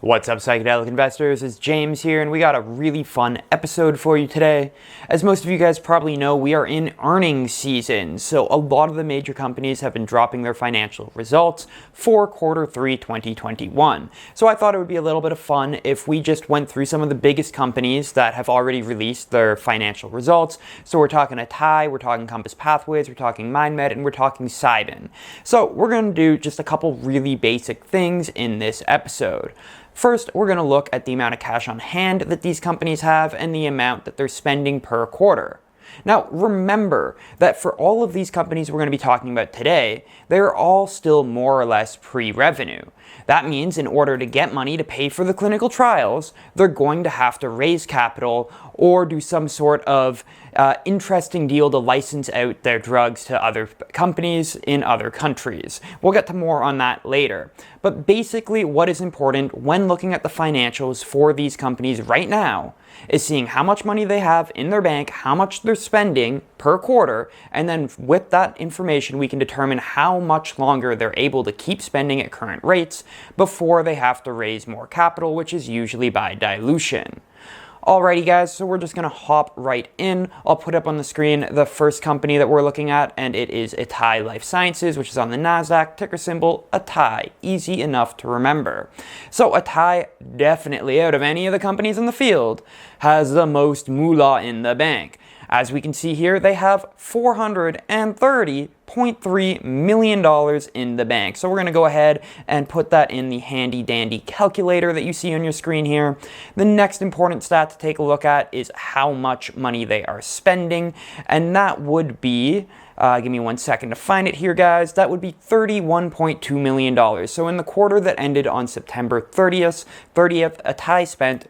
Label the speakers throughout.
Speaker 1: What's up, psychedelic investors? It's James here, and we got a really fun episode for you today. As most of you guys probably know, we are in earnings season, so a lot of the major companies have been dropping their financial results for Q3 2021. So I thought it would be a little bit of fun if we just went through some of the biggest companies that have already released their financial results. So we're talking Atai, we're talking Compass Pathways, we're talking MindMed, and we're talking CYBIN. So we're going to do just a couple really basic things in this episode. First, we're going to look at the amount of cash on hand that these companies have and the amount that they're spending per quarter. Now, remember that for all of these companies we're going to be talking about today, they're all still more or less pre-revenue. That means in order to get money to pay for the clinical trials, they're going to have to raise capital or do some sort of interesting deal to license out their drugs to other companies in other countries. We'll get to more on that later. But basically, what is important when looking at the financials for these companies right now is seeing how much money they have in their bank, how much they're spending per quarter, and then with that information we can determine how much longer they're able to keep spending at current rates before they have to raise more capital, which is usually by dilution. Alrighty guys, so we're just going to hop right in. I'll put up on the screen the first company that we're looking at, and it is Atai Life Sciences, which is on the Nasdaq, ticker symbol Atai. Easy enough to remember. So Atai, definitely out of any of the companies in the field, has the most moolah in the bank. As we can see here, they have $430.3 million in the bank. So we're going to go ahead and put that in the handy dandy calculator that you see on your screen here. The next important stat to take a look at is how much money they are spending. And that would be, give me 1 second to find it here, guys. That would be $31.2 million. So in the quarter that ended on September 30th, Atai spent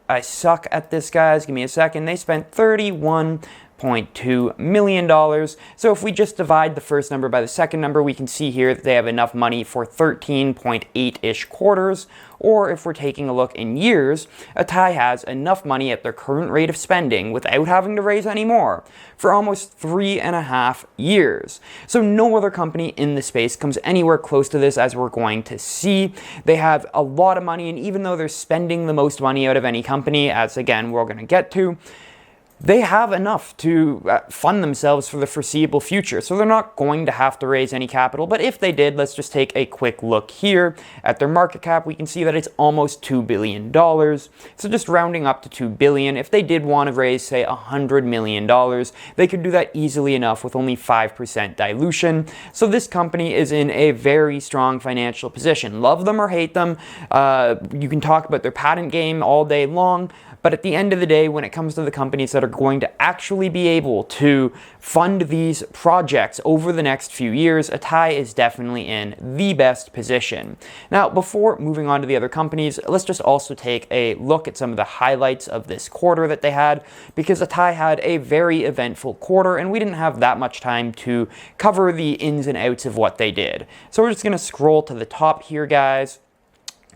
Speaker 1: I suck at this, guys. Give me a second. They spent $31.2 million. So if we just divide the first number by the second number, we can see here that they have enough money for 13.8-ish quarters. Or if we're taking a look in years, Atai has enough money at their current rate of spending without having to raise any more for almost 3.5 years. So no other company in the space comes anywhere close to this, as we're going to see. They have a lot of money, and even though they're spending the most money out of any company, as again we're going to get to, they have enough to fund themselves for the foreseeable future. So they're not going to have to raise any capital. But if they did, let's just take a quick look here at their market cap. We can see that it's almost $2 billion. So just rounding up to $2 billion, if they did want to raise, say, $100 million, they could do that easily enough with only 5% dilution. So this company is in a very strong financial position. Love them or hate them. You can talk about their patent game all day long. But at the end of the day, when it comes to the companies that are going to actually be able to fund these projects over the next few years, Atai is definitely in the best position. Now, before moving on to the other companies, let's just also take a look at some of the highlights of this quarter that they had, because Atai had a very eventful quarter, and we didn't have that much time to cover the ins and outs of what they did. So we're just going to scroll to the top here, guys,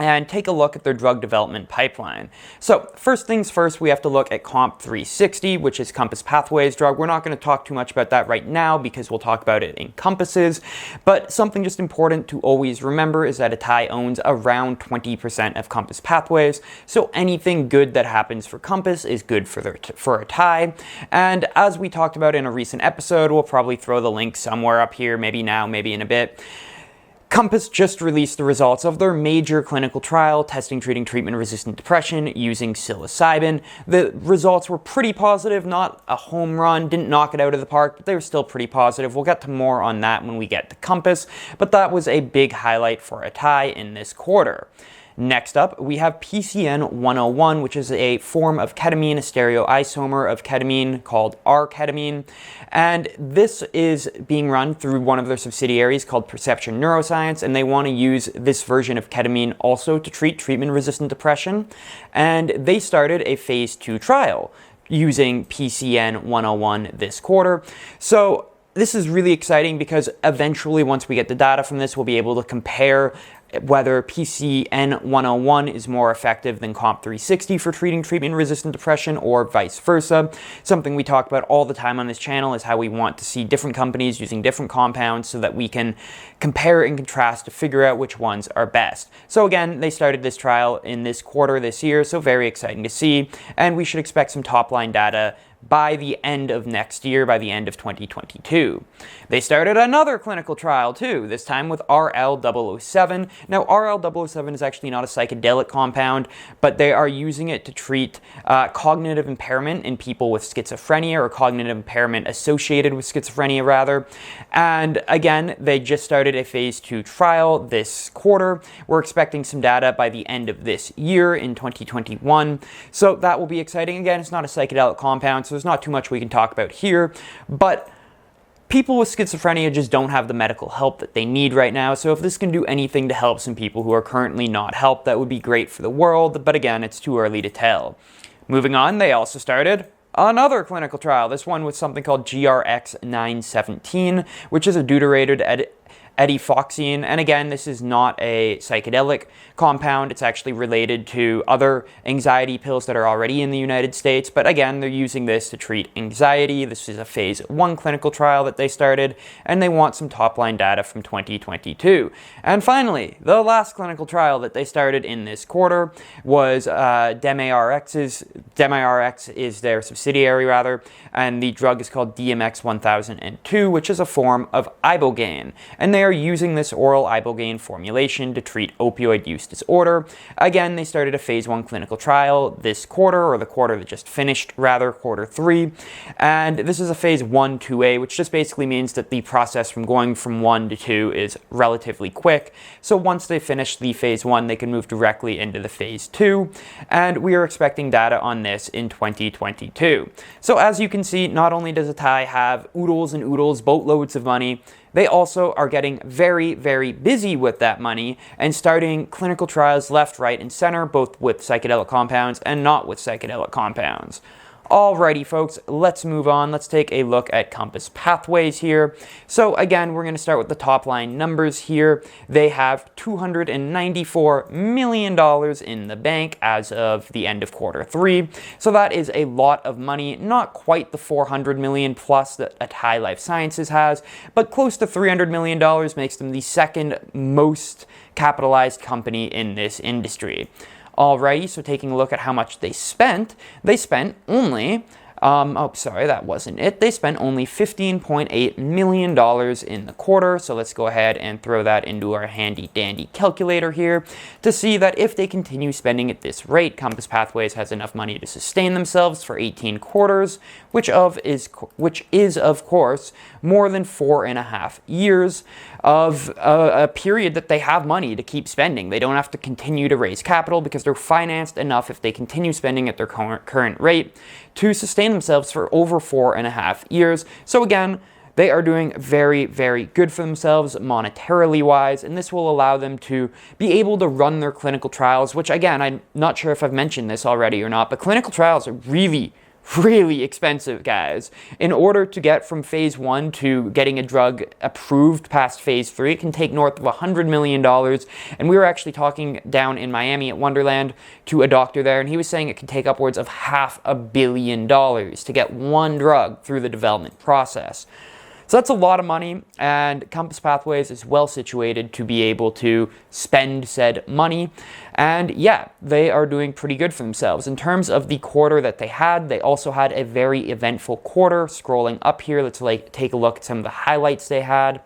Speaker 1: and take a look at their drug development pipeline. So first things first, we have to look at COMP360, which is Compass Pathways drug. We're not going to talk too much about that right now because we'll talk about it in Compasses. But something just important to always remember is that Atai owns around 20% of Compass Pathways. So anything good that happens for Compass is good for Atai. And as we talked about in a recent episode, we'll probably throw the link somewhere up here, maybe now, maybe in a bit. Compass just released the results of their major clinical trial testing treating treatment-resistant depression using psilocybin. The results were pretty positive, not a home run, didn't knock it out of the park, but they were still pretty positive. We'll get to more on that when we get to Compass, but that was a big highlight for Atai in this quarter. Next up, we have PCN 101, which is a form of ketamine, a stereoisomer of ketamine called r-ketamine. And this is being run through one of their subsidiaries called Perception Neuroscience, and they want to use this version of ketamine also to treat treatment-resistant depression. And they started a phase 2 trial using PCN 101 this quarter. So this is really exciting because eventually, once we get the data from this, we'll be able to compare whether PCN-101 is more effective than COMP360 for treating treatment-resistant depression or vice versa. Something we talk about all the time on this channel is how we want to see different companies using different compounds so that we can compare and contrast to figure out which ones are best. So again, they started this trial in this quarter this year, so very exciting to see, and we should expect some top-line data by the end of next year, by the end of 2022. They started another clinical trial too, this time with RL-007. Now, RL-007 is actually not a psychedelic compound, but they are using it to treat cognitive impairment in people with schizophrenia, or cognitive impairment associated with schizophrenia, rather. And again, they just started a phase 2 trial this quarter. We're expecting some data by the end of this year in 2021. So that will be exciting. Again, it's not a psychedelic compound, so there's not too much we can talk about here, but people with schizophrenia just don't have the medical help that they need right now, so if this can do anything to help some people who are currently not helped, that would be great for the world, but again, it's too early to tell. Moving on, they also started another clinical trial, this one with something called GRX-917, which is a deuterated edifoxine, and again, this is not a psychedelic compound. It's actually related to other anxiety pills that are already in the United States, but again, they're using this to treat anxiety. This is a phase 1 clinical trial that they started, and they want some top-line data from 2022. And finally, the last clinical trial that they started in this quarter was DemeRx's. DemeRx is their subsidiary, rather, and the drug is called DMX-1002, which is a form of ibogaine, and they are using this oral ibogaine formulation to treat opioid use disorder. Again, they started a phase 1 clinical trial this quarter, or the quarter that just finished, rather, quarter 3. And this is a phase 1/2A, which just basically means that the process from going from 1 to 2 is relatively quick. So once they finish the phase 1, they can move directly into the phase 2. And we are expecting data on this in 2022. So as you can see, not only does Atai have oodles and oodles, boatloads of money, they also are getting very, very busy with that money and starting clinical trials left, right, and center, both with psychedelic compounds and not with psychedelic compounds. Alrighty, folks, let's move on. Let's take a look at Compass Pathways here. So again, we're going to start with the top line numbers here. They have $294 million in the bank as of the end of quarter 3. So that is a lot of money, not quite the $400 million plus that Atai Life Sciences has, but close to $300 million makes them the second most capitalized company in this industry. Alrighty, so taking a look at how much they spent only, that wasn't it. They spent only $15.8 million in the quarter, so let's go ahead and throw that into our handy dandy calculator here to see that if they continue spending at this rate, Compass Pathways has enough money to sustain themselves for 18 quarters, which is of course more than 4.5 years of a period that they have money to keep spending. They don't have to continue to raise capital because they're financed enough if they continue spending at their current rate to sustain themselves for over 4.5 years. So again, they are doing very, very good for themselves monetarily wise, and this will allow them to be able to run their clinical trials, which again, I'm not sure if I've mentioned this already or not, but clinical trials are really expensive, guys. In order to get from phase 1 to getting a drug approved past phase 3, it can take north of $100 million. And we were actually talking down in Miami at Wonderland to a doctor there, and he was saying it can take upwards of $500 million to get one drug through the development process. So that's a lot of money, and Compass Pathways is well situated to be able to spend said money. And yeah, they are doing pretty good for themselves. In terms of the quarter that they also had a very eventful quarter. Scrolling up here, let's take a look at some of the highlights they had.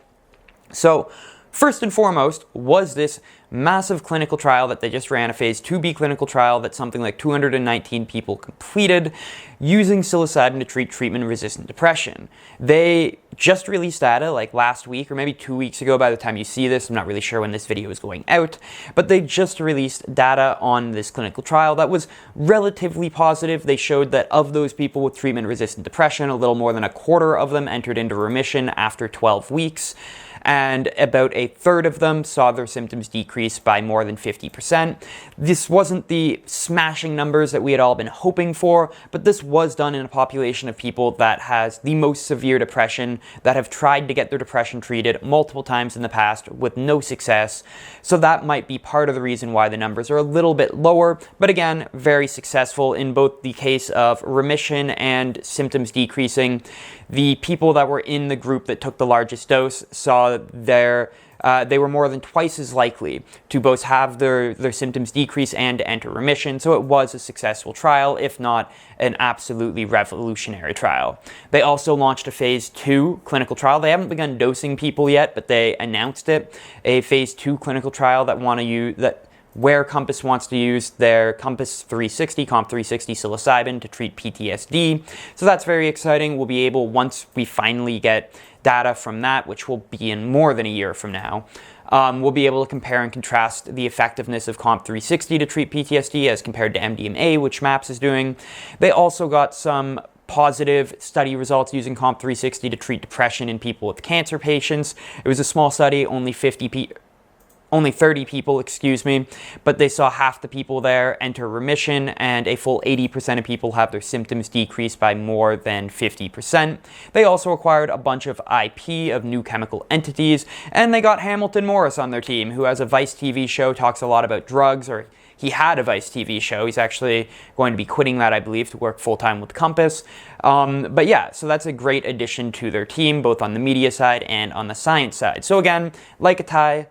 Speaker 1: So first and foremost was this massive clinical trial that they just ran, a phase 2B clinical trial that something like 219 people completed using psilocybin to treat treatment-resistant depression. They just released data like last week or maybe 2 weeks ago by the time you see this. I'm not really sure when this video is going out, but they just released data on this clinical trial that was relatively positive. They showed that of those people with treatment-resistant depression, a little more than a quarter of them entered into remission after 12 weeks. and about a third of them saw their symptoms decrease by more than 50%. This wasn't the smashing numbers that we had all been hoping for, but this was done in a population of people that has the most severe depression, that have tried to get their depression treated multiple times in the past with no success. So that might be part of the reason why the numbers are a little bit lower, but again, very successful in both the case of remission and symptoms decreasing. The people that were in the group that took the largest dose saw they were more than twice as likely to both have their symptoms decrease and to enter remission, so it was a successful trial, if not an absolutely revolutionary trial. They also launched a phase 2 clinical trial. They haven't begun dosing people yet, but they announced it, a phase 2 clinical trial where Compass wants to use their Compass 360, Comp 360 psilocybin to treat PTSD. So that's very exciting. We'll be able, once we finally get data from that, which will be in more than a year from now, we'll be able to compare and contrast the effectiveness of Comp 360 to treat PTSD as compared to MDMA, which MAPS is doing. They also got some positive study results using Comp 360 to treat depression in people with cancer patients. It was a small study, only 30 people, but they saw half the people there enter remission and a full 80% of people have their symptoms decreased by more than 50%. They also acquired a bunch of IP of new chemical entities, and they got Hamilton Morris on their team, who has a Vice TV show, talks a lot about drugs, or he had a Vice TV show. He's actually going to be quitting that, I believe, to work full-time with Compass. But yeah, so that's a great addition to their team, both on the media side and on the science side. So again, like Atai,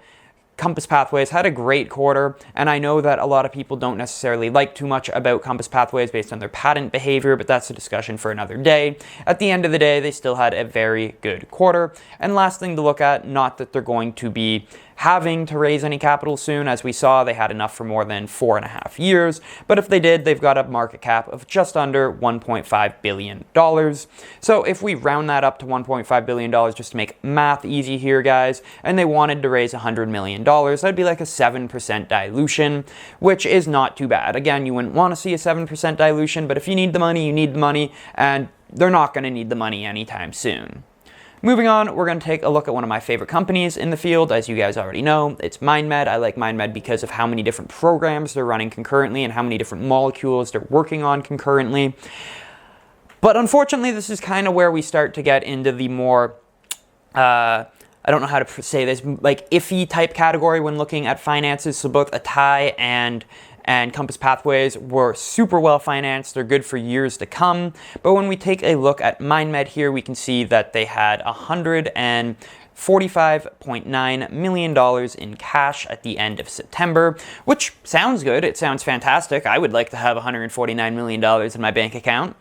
Speaker 1: Compass Pathways had a great quarter, and I know that a lot of people don't necessarily like too much about Compass Pathways based on their patent behavior, but that's a discussion for another day. At the end of the day, they still had a very good quarter. And last thing to look at, not that they're going to be having to raise any capital soon. As we saw, they had enough for more than 4.5 years, but if they did, they've got a market cap of just under $1.5 billion. So if we round that up to $1.5 billion, just to make math easy here, guys, and they wanted to raise $100 million, that'd be like a 7% dilution, which is not too bad. Again, you wouldn't want to see a 7% dilution, but if you need the money, you need the money, and they're not going to need the money anytime soon. Moving on, we're going to take a look at one of my favorite companies in the field. As you guys already know, it's MindMed. I like MindMed because of how many different programs they're running concurrently and how many different molecules they're working on concurrently. But unfortunately, this is kind of where we start to get into the more, I don't know how to say this, like iffy type category when looking at finances. So both Atai and Compass Pathways were super well financed. They're good for years to come. But when we take a look at MindMed here, we can see that they had $145.9 million in cash at the end of September, which sounds good. It sounds fantastic. I would like to have $149 million in my bank account.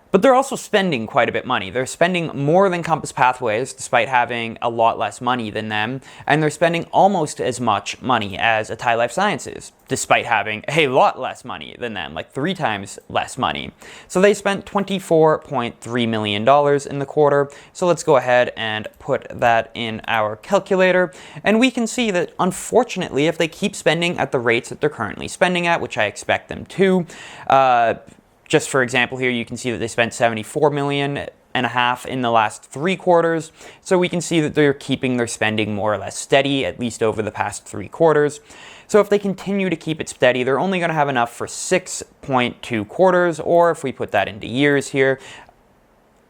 Speaker 1: But they're also spending quite a bit of money. They're spending more than Compass Pathways, despite having a lot less money than them, and they're spending almost as much money as Atai Life Sciences, despite having a lot less money than them, like 3 times less money. So they spent $24.3 million in the quarter. So let's go ahead and put that in our calculator, and we can see that, unfortunately, if they keep spending at the rates that they're currently spending at, which I expect them to, just for example here, you can see that they spent $74.5 million in the last 3 quarters. So we can see that they're keeping their spending more or less steady, at least over the past 3 quarters. So if they continue to keep it steady, they're only going to have enough for 6.2 quarters, or if we put that into years here,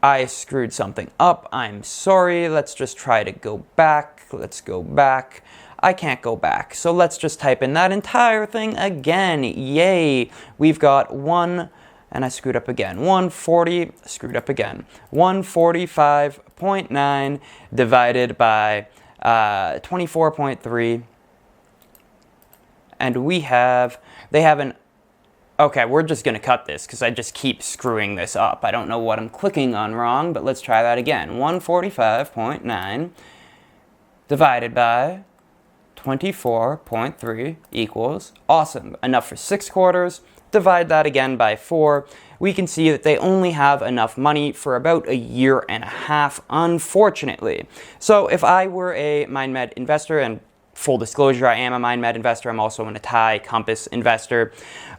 Speaker 1: I screwed something up. I'm sorry. Let's just try to go back. Let's go back. I can't go back. So let's just type in that entire thing again. Yay. We've got and I screwed up again. 145.9 divided by 24.3. And okay, we're just going to cut this because I just keep screwing this up. I don't know what I'm clicking on wrong, but let's try that again. 145.9 divided by 24.3 equals, awesome, enough for 6 quarters. Divide that again by 4, we can see that they only have enough money for about a year and a half, unfortunately. So if I were a MindMed investor, and full disclosure, I am a MindMed investor, I'm also an Atai Compass investor.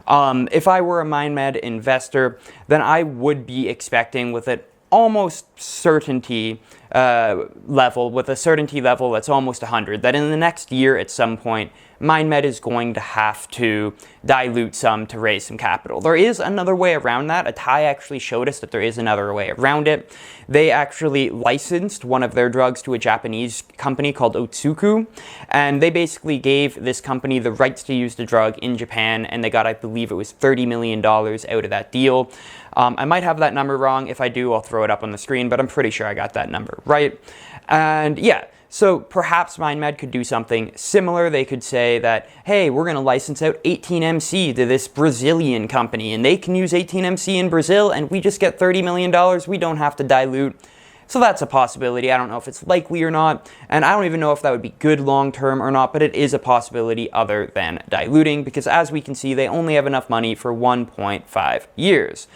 Speaker 1: If I were a MindMed investor, then I would be expecting with it almost certainty level, with a certainty level that's almost 100, that in the next year at some point, MindMed is going to have to dilute some to raise some capital. There is another way around that. Atai actually showed us that there is another way around it. They actually licensed one of their drugs to a Japanese company called Otsuku, and they basically gave this company the rights to use the drug in Japan, and they got, I believe it was $30 million out of that deal. I might have that number wrong. If I do, I'll throw it up on the screen, but I'm pretty sure I got that number right. And yeah, so perhaps MindMed could do something similar. They could say that, hey, we're going to license out 18MC to this Brazilian company, and they can use 18MC in Brazil, and we just get $30 million. We don't have to dilute. So that's a possibility. I don't know if it's likely or not, and I don't even know if that would be good long-term or not, but it is a possibility other than diluting, because as we can see, they only have enough money for 1.5 years.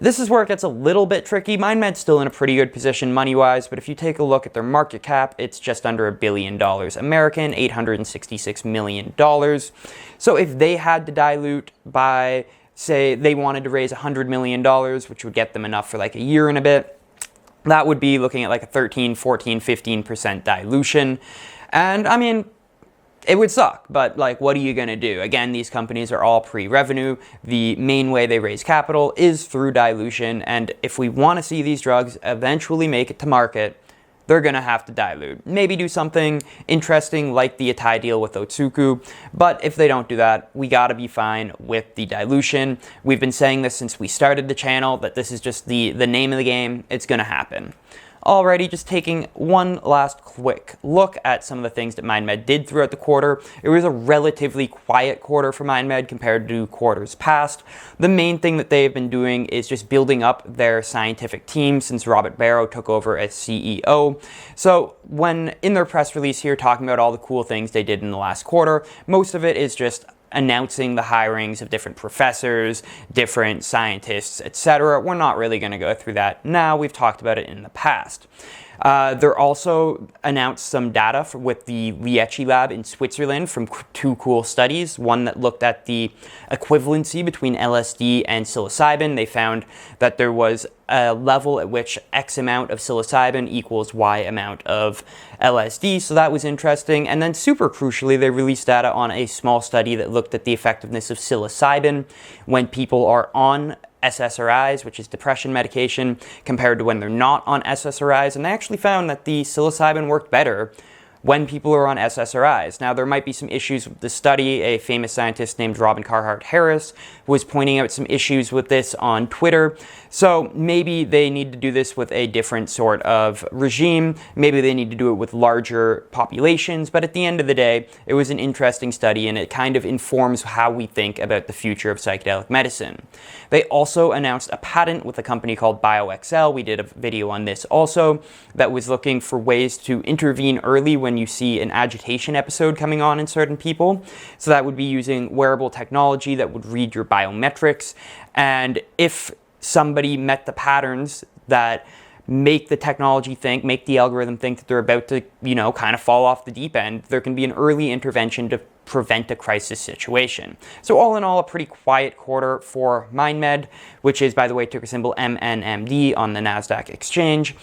Speaker 1: This is where it gets a little bit tricky. MindMed's still in a pretty good position money-wise, but if you take a look at their market cap, it's just under $1 billion American, $866 million. So if they had to dilute by, say, they wanted to raise $100 million, which would get them enough for like a year and a bit, that would be looking at like a 13, 14, 15% dilution. And I mean, it would suck, but like, what are you going to do? Again, these companies are all pre-revenue. The main way they raise capital is through dilution, and if we want to see these drugs eventually make it to market, they're going to have to dilute. Maybe do something interesting like the Atai deal with Otsuku, but if they don't do that, we got to be fine with the dilution. We've been saying this since we started the channel, that this is just the name of the game. It's going to happen. Alrighty, just taking one last quick look at some of the things that MindMed did throughout the quarter. It was a relatively quiet quarter for MindMed compared to quarters past. The main thing that they've been doing is just building up their scientific team since Robert Barrow took over as CEO. So when in their press release here talking about all the cool things they did in the last quarter, most of it is just announcing the hirings of different professors, different scientists, etc. We're not really going to go through that now. We've talked about it in the past. They're also announced some data with the Liechti lab in Switzerland from two cool studies. One that looked at the equivalency between LSD and psilocybin. They found that there was a level at which X amount of psilocybin equals Y amount of LSD, so that was interesting. And then super crucially, they released data on a small study that looked at the effectiveness of psilocybin when people are on SSRIs, which is depression medication, compared to when they're not on SSRIs, and they actually found that the psilocybin worked better when people are on SSRIs. Now, there might be some issues with the study. A famous scientist named Robin Carhart Harris was pointing out some issues with this on Twitter. So maybe they need to do this with a different sort of regime. Maybe they need to do it with larger populations. But at the end of the day, it was an interesting study, and it kind of informs how we think about the future of psychedelic medicine. They also announced a patent with a company called BioXL. We did a video on this also, that was looking for ways to intervene early when you see an agitation episode coming on in certain people. So that would be using wearable technology that would read your biometrics. And if somebody met the patterns that make the technology think, make the algorithm think that they're about to, kind of fall off the deep end, there can be an early intervention to prevent a crisis situation. So all in all, a pretty quiet quarter for MindMed, which is, by the way, ticker symbol MNMD on the Nasdaq exchange.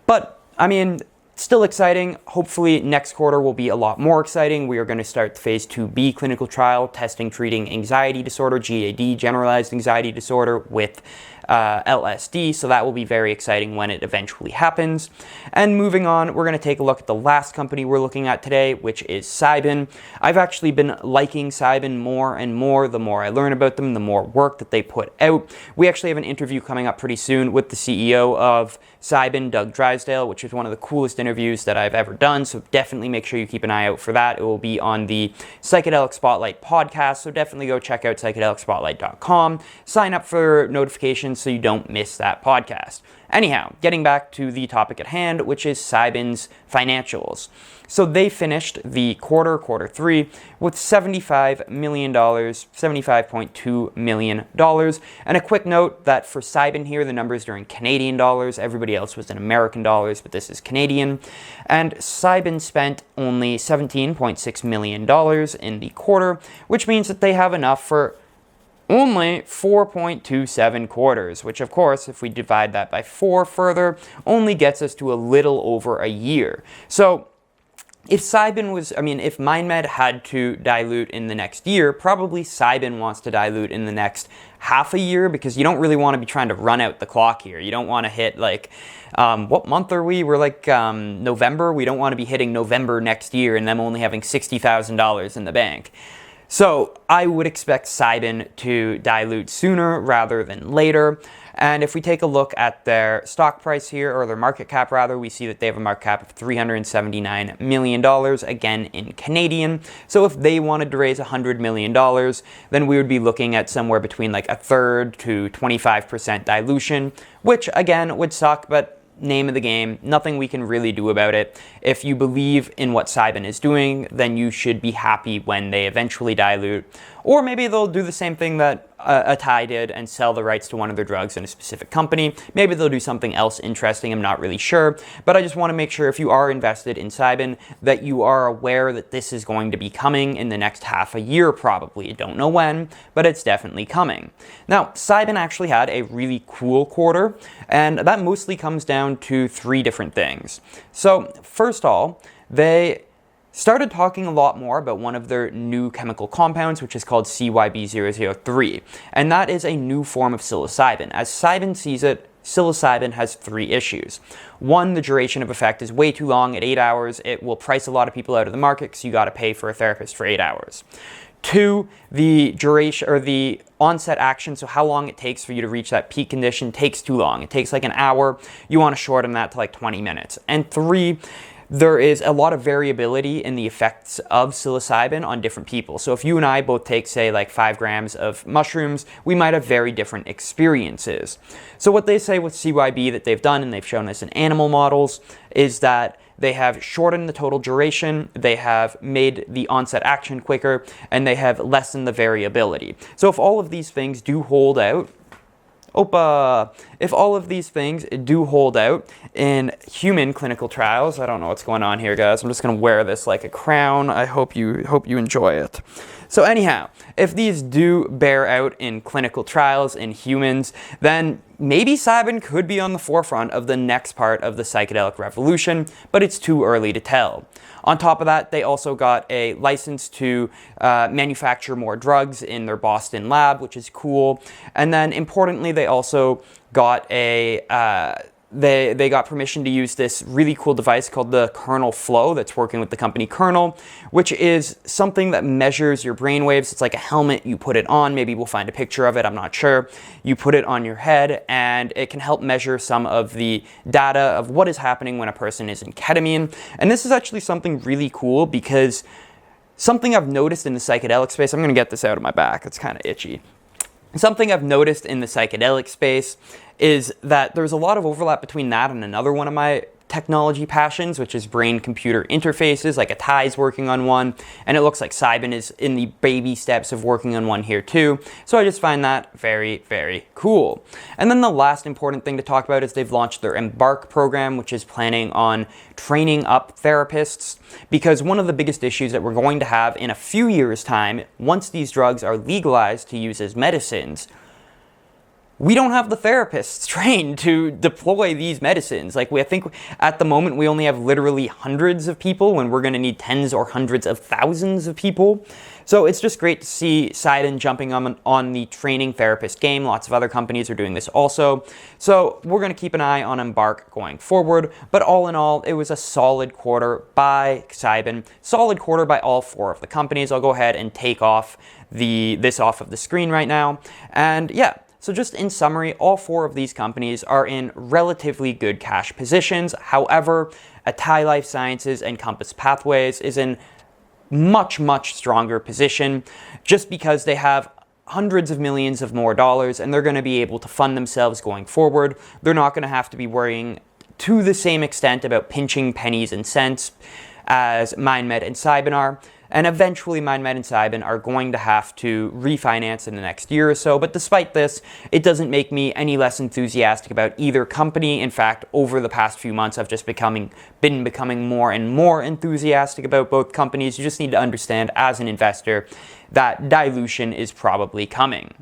Speaker 1: But, I mean, still exciting. Hopefully next quarter will be a lot more exciting. We are going to start the phase 2B clinical trial testing treating anxiety disorder, GAD, generalized anxiety disorder, with LSD, so that will be very exciting when it eventually happens. And moving on, we're going to take a look at the last company we're looking at today, which is CYBN. I've actually been liking CYBN more and more. The more I learn about them, the more work that they put out. We actually have an interview coming up pretty soon with the CEO of CYBN, Doug Drysdale, which is one of the coolest interviews that I've ever done, so definitely make sure you keep an eye out for that. It will be on the Psychedelic Spotlight podcast, so definitely go check out psychedelicspotlight.com. Sign up for notifications so you don't miss that podcast. Anyhow, getting back to the topic at hand, which is CYBN's financials. So they finished the quarter 3, with $75 million, $75.2 million. And a quick note that for CYBN here, the numbers are in Canadian dollars. Everybody else was in American dollars, but this is Canadian. And CYBN spent only $17.6 million in the quarter, which means that they have enough for only 4.27 quarters, which of course, if we divide that by 4 further, only gets us to a little over a year. So if if MindMed had to dilute in the next year, probably CYBN wants to dilute in the next half a year, because you don't really want to be trying to run out the clock here. You don't want to hit what month are we? We're November. We don't want to be hitting November next year and them only having $60,000 in the bank. So I would expect CYBN to dilute sooner rather than later. And if we take a look at their stock price here, or their market cap rather, we see that they have a market cap of $379 million, again in Canadian. So if they wanted to raise $100 million, then we would be looking at somewhere between a third to 25% dilution, which again would suck, but name of the game, nothing we can really do about it. If you believe in what CYBN is doing, then you should be happy when they eventually dilute. Or maybe they'll do the same thing that Atai did and sell the rights to one of their drugs in a specific company. Maybe they'll do something else interesting, I'm not really sure. But I just want to make sure if you are invested in CYBN that you are aware that this is going to be coming in the next half a year probably. Don't know when, but it's definitely coming. Now, CYBN actually had a really cool quarter, and that mostly comes down to 3 different things. So first of all, they started talking a lot more about one of their new chemical compounds, which is called CYB003. And that is a new form of psilocybin. As CYBN sees it, psilocybin has 3 issues. 1, the duration of effect is way too long at 8 hours. It will price a lot of people out of the market because you got to pay for a therapist for 8 hours. 2, the duration or the onset action, so how long it takes for you to reach that peak condition, takes too long. It takes an hour. You want to shorten that to 20 minutes. And 3, there is a lot of variability in the effects of psilocybin on different people. So if you and I both take, say, 5 grams of mushrooms, we might have very different experiences. So what they say with CYB that they've done, and they've shown this in animal models, is that they have shortened the total duration, they have made the onset action quicker, and they have lessened the variability. So if all of these things do hold out, if all of these things do hold out in human clinical trials, I don't know what's going on here, guys. I'm just going to wear this like a crown. I hope you enjoy it. So anyhow, if these do bear out in clinical trials in humans, then maybe CYBN could be on the forefront of the next part of the psychedelic revolution, but it's too early to tell. On top of that, they also got a license to manufacture more drugs in their Boston lab, which is cool. And then importantly, they also got they got permission to use this really cool device called the Kernel Flow that's working with the company Kernel, which is something that measures your brainwaves. It's like a helmet. You put it on. Maybe we'll find a picture of it. I'm not sure. You put it on your head, and it can help measure some of the data of what is happening when a person is in ketamine. And this is actually something really cool, because something I've noticed in the psychedelic space, I'm going to get this out of my back. It's kind of itchy. Something I've noticed in the psychedelic space is that there's a lot of overlap between that and another one of my technology passions, which is brain-computer interfaces. Like Atai's working on one, and it looks like CYBN is in the baby steps of working on one here too. So I just find that very, very cool. And then the last important thing to talk about is they've launched their Embark program, which is planning on training up therapists, because one of the biggest issues that we're going to have in a few years' time, once these drugs are legalized to use as medicines, we don't have the therapists trained to deploy these medicines. I think at the moment we only have literally hundreds of people when we're going to need tens or hundreds of thousands of people. So it's just great to see CYBN jumping on the training therapist game. Lots of other companies are doing this also. So we're going to keep an eye on Embark going forward. But all in all, it was a solid quarter by CYBN. Solid quarter by all 4 of the companies. I'll go ahead and take off this off of the screen right now. And yeah. So just in summary, all 4 of these companies are in relatively good cash positions. However, Atai Life Sciences and Compass Pathways is in much, much stronger position, just because they have hundreds of millions of more dollars, and they're going to be able to fund themselves going forward. They're not going to have to be worrying to the same extent about pinching pennies and cents as MindMed and CYBIN are. And eventually MindMed and CYBIN are going to have to refinance in the next year or so. But despite this, it doesn't make me any less enthusiastic about either company. In fact, over the past few months, I've just been becoming more and more enthusiastic about both companies. You just need to understand as an investor that dilution is probably coming.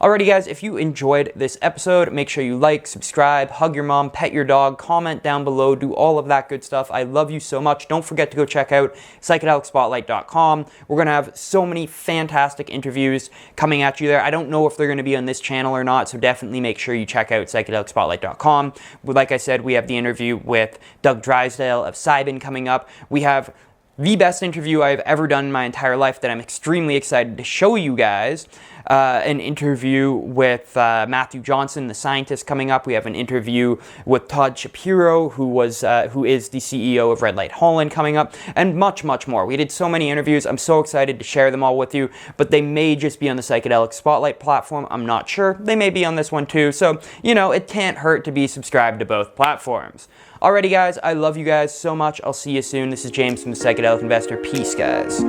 Speaker 1: Alrighty guys, if you enjoyed this episode, make sure you like, subscribe, hug your mom, pet your dog, comment down below, do all of that good stuff. I love you so much. Don't forget to go check out psychedelicspotlight.com. We're going to have so many fantastic interviews coming at you there. I don't know if they're going to be on this channel or not, so definitely make sure you check out psychedelicspotlight.com. Like I said, we have the interview with Doug Drysdale of CYBN coming up. We have the best interview I've ever done in my entire life that I'm extremely excited to show you guys. An interview with Matthew Johnson, the scientist, coming up. We have an interview with Todd Shapiro, who is the CEO of Red Light Holland, coming up, and much, much more. We did so many interviews. I'm so excited to share them all with you, but they may just be on the Psychedelic Spotlight platform. I'm not sure. They may be on this one too, so, you know, it can't hurt to be subscribed to both platforms. Alrighty guys, I love you guys so much. I'll see you soon. This is James from the Psychedelic Investor. Peace, guys.